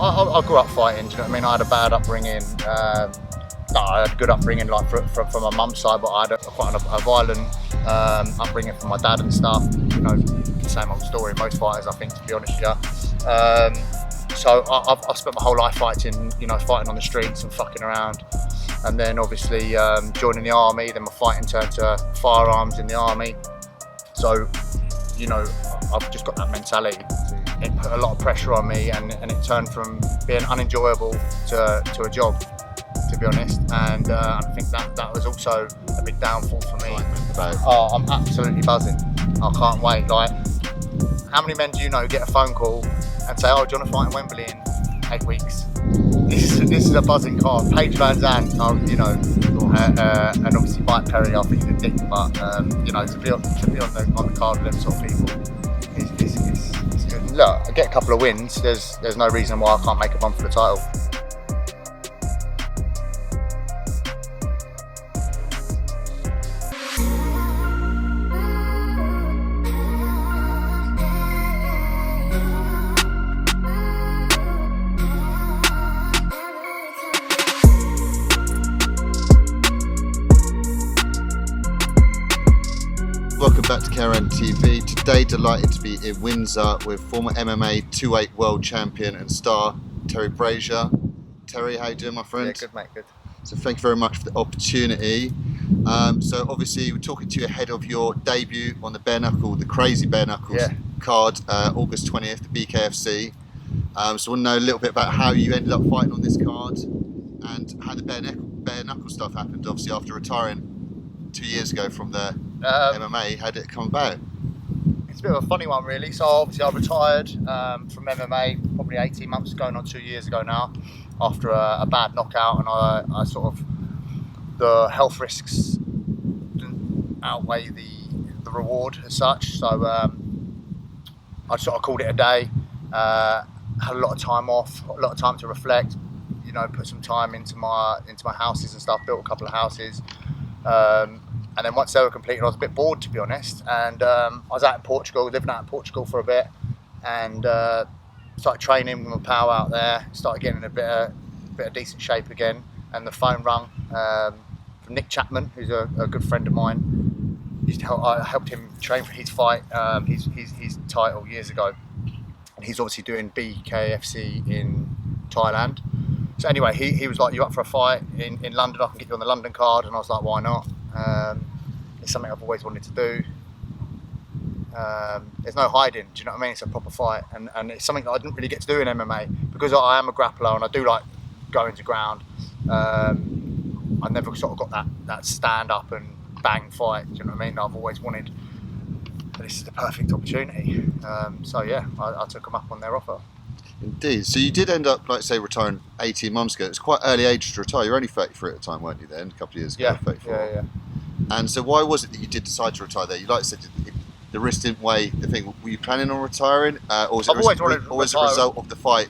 I grew up fighting, do you know what I mean? I had a bad upbringing. No, I had a good upbringing, like from my mum's side, but I had quite a violent upbringing from my dad and stuff. You know, same old story. Most fighters, I think, to be honest with you. So I've spent my whole life fighting, you know, fighting on the streets and fucking around. And then obviously joining the army. Then my fighting turned to firearms in the army. So, you know, I've just got that mentality. It put a lot of pressure on me, and it turned from being unenjoyable to a job, to be honest. And I think that was also a big downfall for me. Oh, I'm absolutely buzzing. I can't wait. Like, how many men do you know get a phone call and say, "Oh, do you want to fight in Wembley in 8 weeks?" This is a buzzing card. Paige Van Zandt, you know, and obviously Mike Perry, I think he's a dick, but you know, to be on the card with them sort of people is good. Look, I get a couple of wins. There's no reason why I can't make a run for the title. Welcome back to realnotguiltytv. Today, delighted to be in Windsor with former MMA 2-8 world champion and star Terry Brazier. Terry, how you doing, my friend? Yeah, good mate, good. So thank you very much for the opportunity. So obviously we're talking to you ahead of your debut on the Bareknuckle, the crazy Bareknuckle card, August 20th, the Bkfc. So I want to know a little bit about how you ended up fighting on this card and how the Bareknuckle stuff happened, obviously after retiring 2 years ago from the MMA. How did it come about? It's a bit of a funny one, really. So obviously I retired from MMA probably 18 months ago, not 2 years ago now, after a bad knockout, and I sort of, the health risks didn't outweigh the reward as such. So I sort of called it a day. Had a lot of time off, a lot of time to reflect. You know, put some time into my houses and stuff. Built a couple of houses. And then once they were completed, I was a bit bored, to be honest. And I was out in Portugal, living out in Portugal for a bit, and started training with my pal out there. Started getting in a bit of decent shape again. And the phone rung from Nick Chapman, who's a good friend of mine. I helped him train for his fight, his title years ago. And he's obviously doing Bkfc in Thailand. So anyway, he was like, "You up for a fight in London? I can get you on the London card." And I was like, "Why not?" It's something I've always wanted to do. There's no hiding, do you know what I mean? It's a proper fight, and it's something that I didn't really get to do in MMA because I am a grappler and I do like going to ground. I never sort of got that stand up and bang fight, do you know what I mean? I've always wanted, but this is the perfect opportunity. So yeah, I took them up on their offer. Indeed. So you did end up, like say, retiring 18 months ago. It's quite early age to retire. You're only 33 at the time, weren't you then? A couple of years ago, Yeah, 34. yeah. And so why was it that you did decide to retire there? You like said the risk didn't weigh the thing. Were you planning on retiring? Or was it a result of the fight,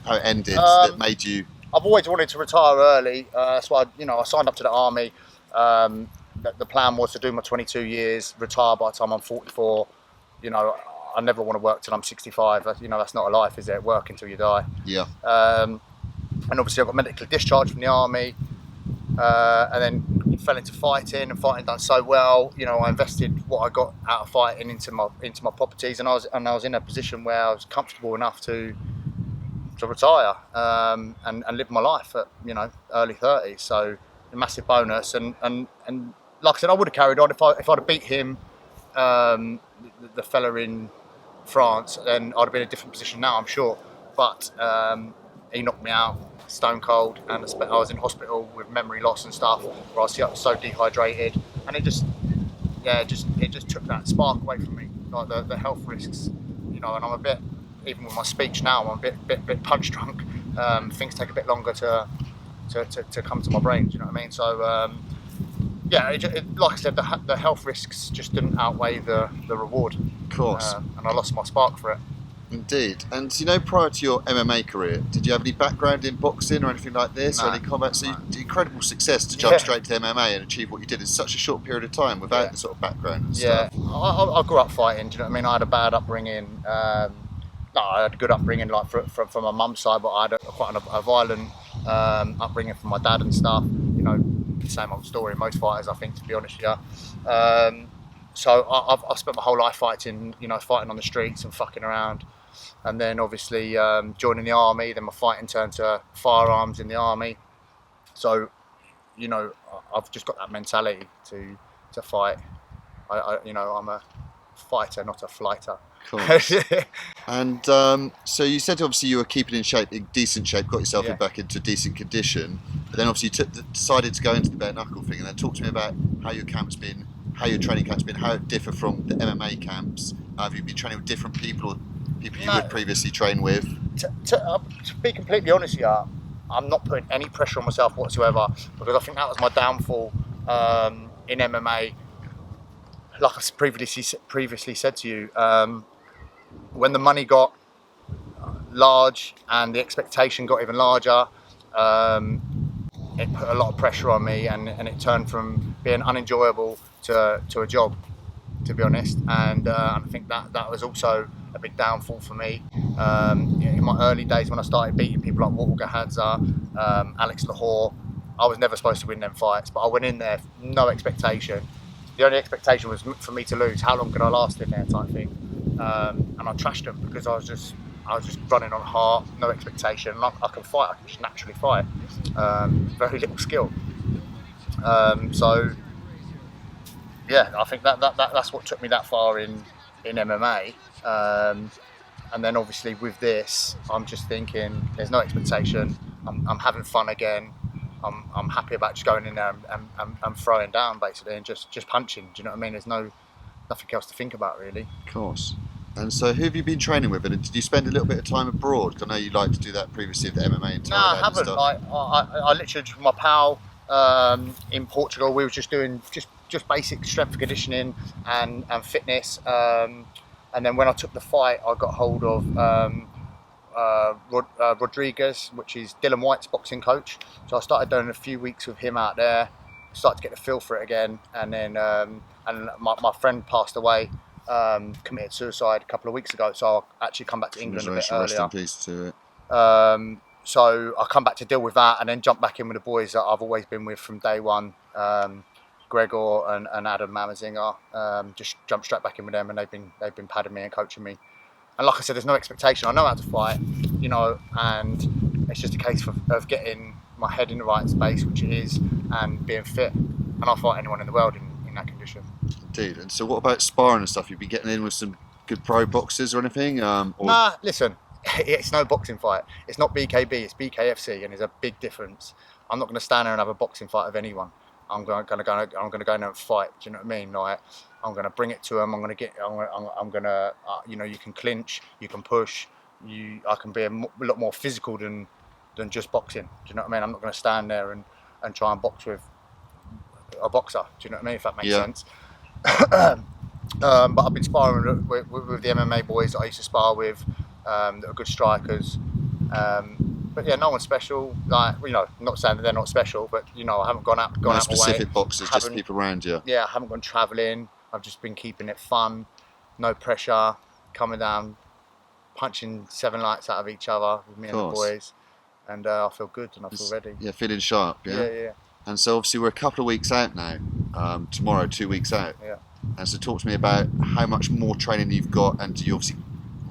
how it ended, that made you... I've always wanted to retire early. That's why I signed up to the army. The plan was to do my 22 years, retire by the time I'm 44. You know, I never want to work till I'm 65. You know, that's not a life, is it? Work until you die. Yeah. And obviously I got medically discharged from the army, and then fell into fighting, and fighting done so well. You know, I invested what I got out of fighting into my properties, and I was in a position where I was comfortable enough to retire and live my life at, you know, early 30s. So a massive bonus, and like I said, I would have carried on if I'd have beat him, the fella in France, then I'd have been in a different position now, I'm sure. But he knocked me out stone cold, and I was in hospital with memory loss and stuff, where I was so dehydrated, and it just took that spark away from me, like the health risks, you know. And I'm a bit, even with my speech now, I'm a bit punch drunk. Things take a bit longer to come to my brain, do you know what I mean? So yeah, like I said, the health risks just didn't outweigh the reward. Of course. And I lost my spark for it. Indeed. And you know, prior to your MMA career, did you have any background in boxing or anything like this? No, or any combat? So no. you did incredible success to jump straight to MMA and achieve what you did in such a short period of time without the sort of background and stuff. I grew up fighting, do you know what I mean? I had a bad upbringing. No, I had a good upbringing, like from my mum's side, but I had quite a violent upbringing from my dad and stuff. You know, same old story. Most fighters, I think, to be honest with you. So I've spent my whole life fighting, you know, fighting on the streets and fucking around. And then obviously joining the army. Then my fighting turned to firearms in the army. So, you know, I've just got that mentality to fight. You know, I'm a fighter, not a flighter. Cool. And so you said obviously you were keeping in decent shape, got yourself back into decent condition, but then obviously you decided to go into the bare knuckle thing. And then talk to me about how your camp's been, how your training camp's been, how it differ from the MMA camps. Have you been training with different people, or people you would previously train with? To be completely honest with you, I'm not putting any pressure on myself whatsoever, because I think that was my downfall in MMA. Like I previously said to you, when the money got large and the expectation got even larger, it put a lot of pressure on me, and it turned from being unenjoyable to a job, to be honest. And I think that was also a big downfall for me. In my early days, when I started beating people like Wolrd, Alex Lahore, I was never supposed to win them fights, but I went in there, no expectation. The only expectation was for me to lose. How long could I last in there, type thing. And I trashed them because I was just running on heart, no expectation. And I can fight. I can just naturally fight. Very little skill. So yeah, I think that's what took me that far in MMA. And then obviously with this, I'm just thinking there's no expectation. I'm having fun again. I'm happy about just going in there and throwing down, basically, and just punching. Do you know what I mean? There's nothing else to think about, really. Of course. And so who have you been training with? And did you spend a little bit of time abroad? Because I know you liked to do that previously with the MMA in Thailand. No, I haven't. I literally just with my pal in Portugal. We were just doing just basic strength and conditioning and fitness. And then when I took the fight, I got hold of Rodriguez, which is Dylan White's boxing coach. So I started doing a few weeks with him out there, started to get the feel for it again. And then and my friend passed away, committed suicide a couple of weeks ago. So I actually come back to England a bit earlier. Rest in peace to it. So I come back to deal with that, and then jump back in with the boys that I've always been with from day one. Gregor and Adam Mamazinga, just jumped straight back in with them, and they've been padding me and coaching me. And like I said, there's no expectation. I know how to fight, you know, and it's just a case of getting my head in the right space, which it is, and being fit. And I'll fight anyone in the world in that condition. Indeed. And so what about sparring and stuff? You've been getting in with some good pro boxers or anything? Nah, listen, it's no boxing fight. It's not BKB, it's Bkfc, and there's a big difference. I'm not going to stand there and have a boxing fight with anyone. I'm going to go in there and fight. Do you know what I mean? Like, I'm going to bring it to them. I'm going to, you know, you can clinch, you can push. I can be a lot more physical than just boxing. Do you know what I mean? I'm not going to stand there and try and box with a boxer. Do you know what I mean? If that makes sense. But I've been sparring with the MMA boys that I used to spar with, that are good strikers. But yeah, no one's special. Like, you know, not saying that they're not special, but you know, I haven't gone out my way. Specific boxers, just people around you. Yeah, I haven't gone travelling. I've just been keeping it fun, no pressure, coming down, punching 7 lights out of each other with me and the boys, and I feel good and I feel ready. Yeah, feeling sharp. Yeah. Yeah. And so obviously we're a couple of weeks out now. Tomorrow, 2 weeks out. Yeah. And so talk to me about how much more training you've got, and you're obviously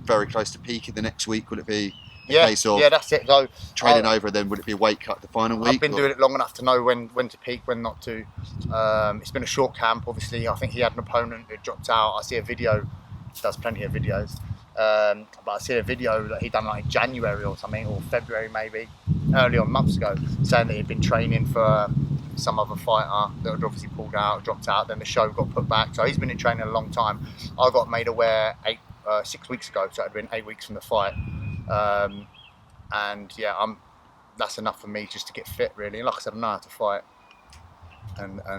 very close to peaking the next week. Will it be a case of that's it. So training over, then would it be a weight cut the final week? I've been doing it long enough to know when to peak, when not to. It's been a short camp, obviously. I think he had an opponent who dropped out. I see a video, he does plenty of videos, but I see a video that he done like in January or something, or February maybe, early on months ago, saying that he'd been training for some other fighter that had obviously pulled out, dropped out, then the show got put back. So he's been in training a long time. I got made aware 6 weeks ago, so it had been 8 weeks from the fight. And yeah, that's enough for me just to get fit, really. And like I said, I know how to fight, and I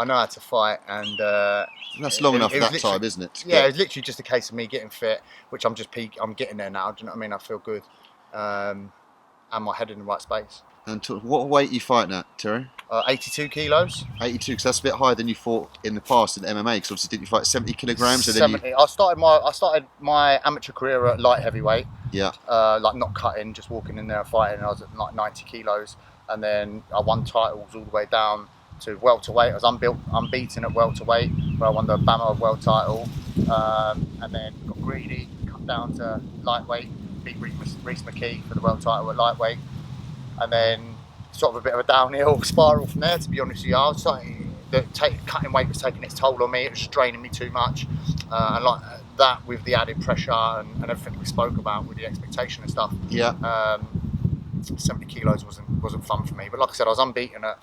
know how to fight, and that's long enough for that time, isn't it? Yeah, it's literally just a case of me getting fit, which I'm getting there now. Do you know what I mean? I feel good, and my head in the right space. And what weight are you fighting at, Terry? 82 kilos. 82, because that's a bit higher than you fought in the past in MMA. Because obviously, didn't you fight 70 kilograms? 70. I started my amateur career at light heavyweight. Yeah. Like not cutting, just walking in there and fighting. And I was at like 90 kilos, and then I won titles all the way down to welterweight. I was unbeaten at welterweight, where I won the BAMA world title, and then got greedy, cut down to lightweight, beat Reece McKee for the world title at lightweight, and then sort of a bit of a downhill spiral from there. To be honest with you, I was starting, cutting weight was taking its toll on me. It was draining me too much, and like that with the added pressure and everything we spoke about with the expectation and stuff. Yeah. 70 kilos wasn't fun for me. But like I said, I was unbeaten at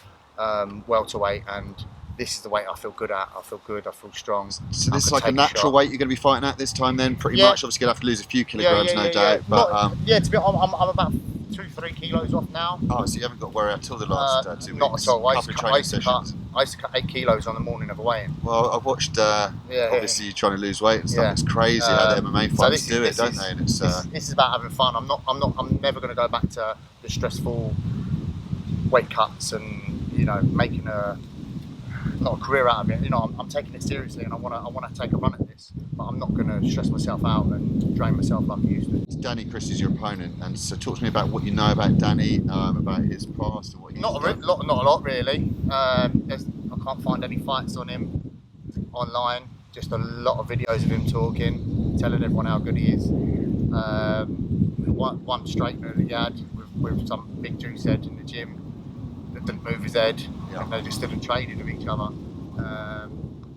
welterweight, and this is the weight I feel good at. I feel good, I feel strong. So this is like a natural weight you're going to be fighting at this time then, pretty much? Obviously going to have to lose a few kilograms, no doubt. But to be honest, I'm about 2-3 kilos off now. Oh, so you haven't got to worry at all the last 2 weeks? Not at all. I used to cut 8 kilos on the morning of a weigh-in. Well, I've watched, obviously you trying to lose weight and stuff. It's crazy how the MMA fighters do it, don't they? And it's, this is about having fun. I'm never going to go back to the stressful weight cuts and making not a career out of it. I'm taking it seriously, and I want to take a run at this. But I'm not going to stress myself out and drain myself like I used to. Danny Christie's your opponent, and so talk to me about what you know about Danny, about his past and what he's not a lot really. I can't find any fights on him online. Just a lot of videos of him talking, telling everyone how good he is. One straightener that he had with some big juice head in the gym that didn't move his head, and they just stood and traded with each other.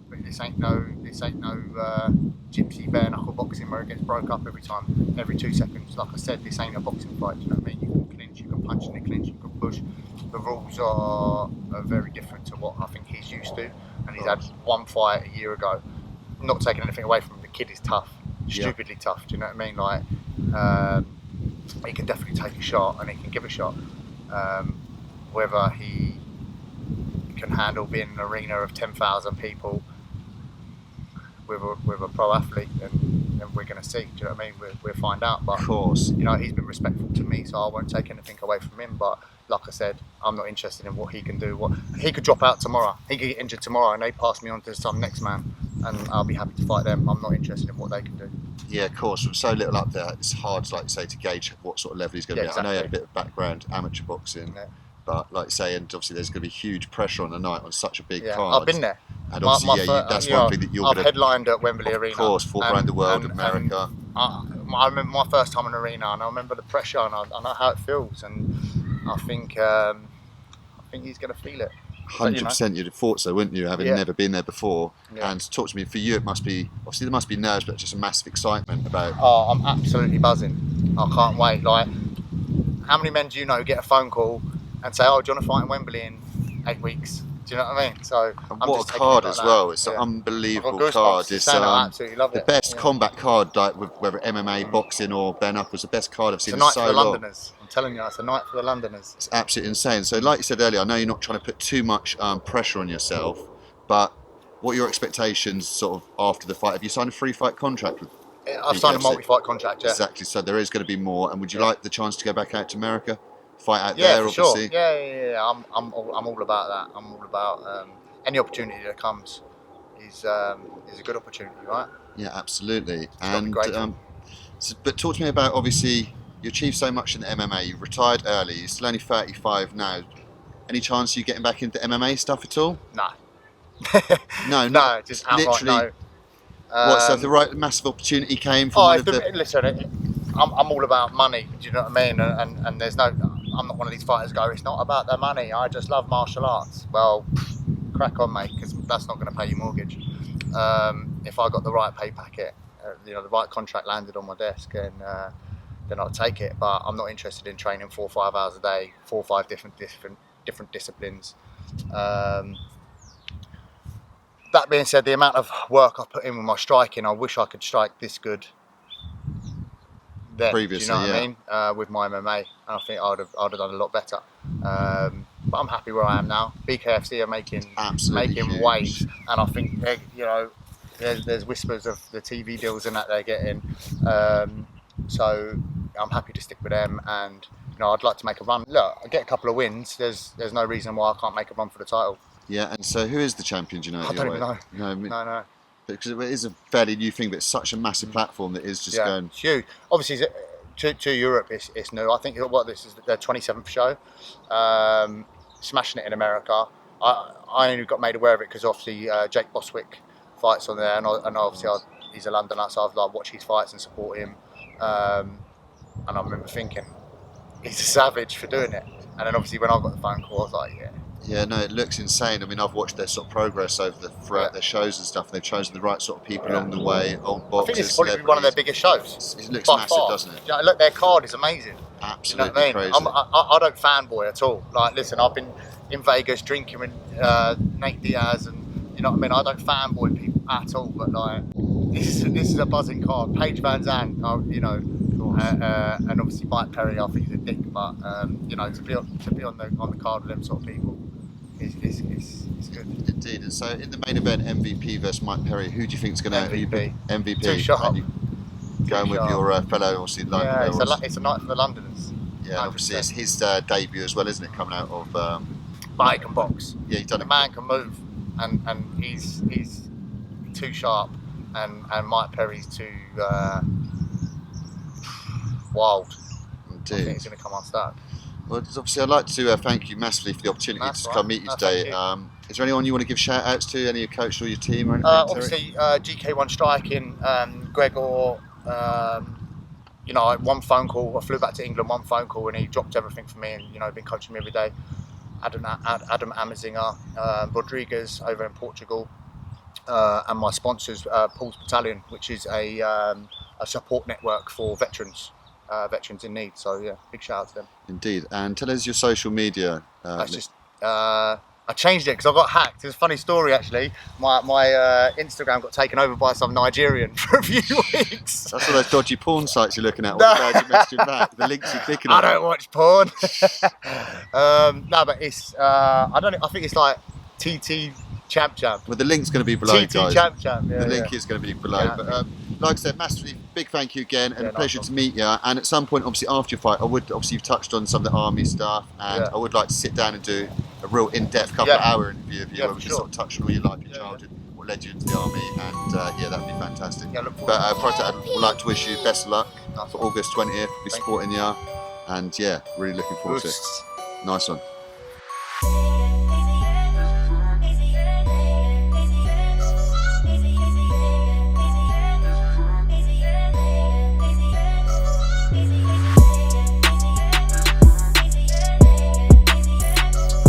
But this ain't no gypsy bare knuckle boxing where it gets broke up every 2 seconds. Like I said, this ain't a boxing fight. Do you know what I mean? You can clinch, you can punch in the clinch, you can push. The rules are very different to what I think he's used to, and he's had one fight a year ago. I'm not taking anything away from him. The kid is tough, stupidly tough. Do you know what I mean? Like he can definitely take a shot, and he can give a shot. Whether he can handle being in an arena of 10,000 people with a pro athlete, then we're going to see. Do you know what I mean? We'll find out. But of course, he's been respectful to me, so I won't take anything away from him. But like I said, I'm not interested in what he can do. What he could drop out tomorrow. He could get injured tomorrow, and they pass me on to some next man, and I'll be happy to fight them. I'm not interested in what they can do. Yeah, of course. From so little up there, it's hard, like you say, to gauge what sort of level he's going to be at. Exactly. I know he had a bit of background amateur boxing. Yeah. But like you say, and obviously there's going to be huge pressure on the night on such a big card. I've been there. And obviously, that's one thing that you're going to... I've headlined at Wembley Arena. Of course, fought around the world, America. I remember my first time in an arena, and I remember the pressure, and I know how it feels, and I think he's going to feel it. 100% you'd have thought so, wouldn't you, having never been there before? And talk to me, for you it must be, obviously there must be nerves, but just a massive excitement about... Oh, I'm absolutely buzzing. I can't wait. Like, how many men do you know get a phone call and say, oh, do you want to fight in Wembley in 8 weeks? Do you know what I mean? So what a card as well. It's an unbelievable card. It's I absolutely love it. The best combat card, like whether MMA, boxing or bare knuckles, the best card I've seen in so long. It's a night for the Londoners. I'm telling you, it's a night for the Londoners. It's absolutely insane. So like you said earlier, I know you're not trying to put too much pressure on yourself, but what are your expectations sort of after the fight? Have you signed a free fight contract with I've signed a multi-fight contract, yeah. Exactly, so there is going to be more. And would you like the chance to go back out to America? Fight out there, for obviously? Sure. Yeah. I'm all about that. I'm all about any opportunity that comes is a good opportunity, right? Yeah, absolutely. And but talk to me about, obviously, you achieved so much in the MMA. You retired early. You're still only 35 now. Any chance of you getting back into MMA stuff at all? No. No, just outright no. So if the right massive opportunity came from listen, I'm all about money. Do you know what I mean? And there's no, I'm not one of these fighters go, it's not about the money. I just love martial arts. Well, crack on, mate, because that's not going to pay your mortgage. If I got the right pay packet, the right contract landed on my desk, and then I'll take it. But I'm not interested in training 4 or 5 hours a day, 4 or 5 different disciplines. That being said, the amount of work I put in with my striking, I wish I could strike this good then. Previously, do you know what I mean? With my MMA, and I think I'd have done a lot better. But I'm happy where I am now. Bkfc are making waves, and I think there's whispers of the TV deals and that they're getting. So I'm happy to stick with them, and I'd like to make a run. Look, I get a couple of wins. There's no reason why I can't make a run for the title. Yeah, and so who is the champion? Do you know? I don't even know. No. Because it is a fairly new thing, but it's such a massive platform that is just going. It's huge. Obviously, to Europe, it's new. I think this is their 27th show. Smashing it in America. I only got made aware of it because obviously Jake Boswick fights on there, and obviously he's a Londoner, so I've like watched his fights and support him. And I remember thinking, he's a savage for doing it. And then obviously when I got the phone call, I was like, yeah. Yeah, no, it looks insane. I mean, I've watched their sort of progress throughout their shows and stuff. And they've chosen the right sort of people along the way. Old boxers. I think this is probably one of their biggest shows. It looks massive, doesn't it? Yeah, look, their card is amazing. Absolutely, you know what I mean? crazy. I don't fanboy at all. Like, listen, I've been in Vegas drinking with Nate Diaz, and you know what I mean. I don't fanboy people at all. But like, this is a buzzing card. Paige Van Zandt, you know, and obviously Mike Perry. I think he's a dick, but you know, to be on the card with them sort of people. It's good. Indeed. And so in the main event, MVP versus Mike Perry, who do you think is going to MVP? Too sharp. Going with your fellow, obviously, London. Yeah, it's a night for the Londoners. Yeah, 100%. Obviously it's his debut as well, isn't it? Coming out of. But he can box. Yeah, he's done the it. Man can move, and he's too sharp, and Mike Perry's too wild. Indeed. I think he's going to come unstuck. Well, obviously, I'd like to thank you massively for the opportunity to come meet you today. Is there anyone you want to give shout outs to? Any of your coach or your team or anything? Obviously, GK1 Striking, Gregor. You know, one phone call. I flew back to England, one phone call, and he dropped everything for me, and you know, been coaching me every day. Adam Amazinger, Rodriguez over in Portugal, and my sponsors, Paul's Battalion, which is a support network for veterans in need. So yeah, big shout out to them. Indeed. And tell us your social media. That's just I changed it because I got hacked. It's a funny story actually. My Instagram got taken over by some Nigerian for a few weeks. That's all those dodgy porn sites you're looking at. All the guys you messaging back. The links you're clicking on. I don't watch porn. No, but it's I think it's like TT Champ. Well, the link's going to be below, TT guys. Champ. The link is going to be below. Yeah. But like I said, massively big thank you again, and a pleasure to meet you. And at some point, obviously after your fight, you've touched on some of the army stuff, and I would like to sit down and do a real in-depth couple of hour interview of you, where we can sort of touch on all your life, your childhood, what led you into the army, and that would be fantastic. But prior to that, I would like to wish you best of luck for August 20th. We'll be supporting you, and really looking forward to it. Nice one.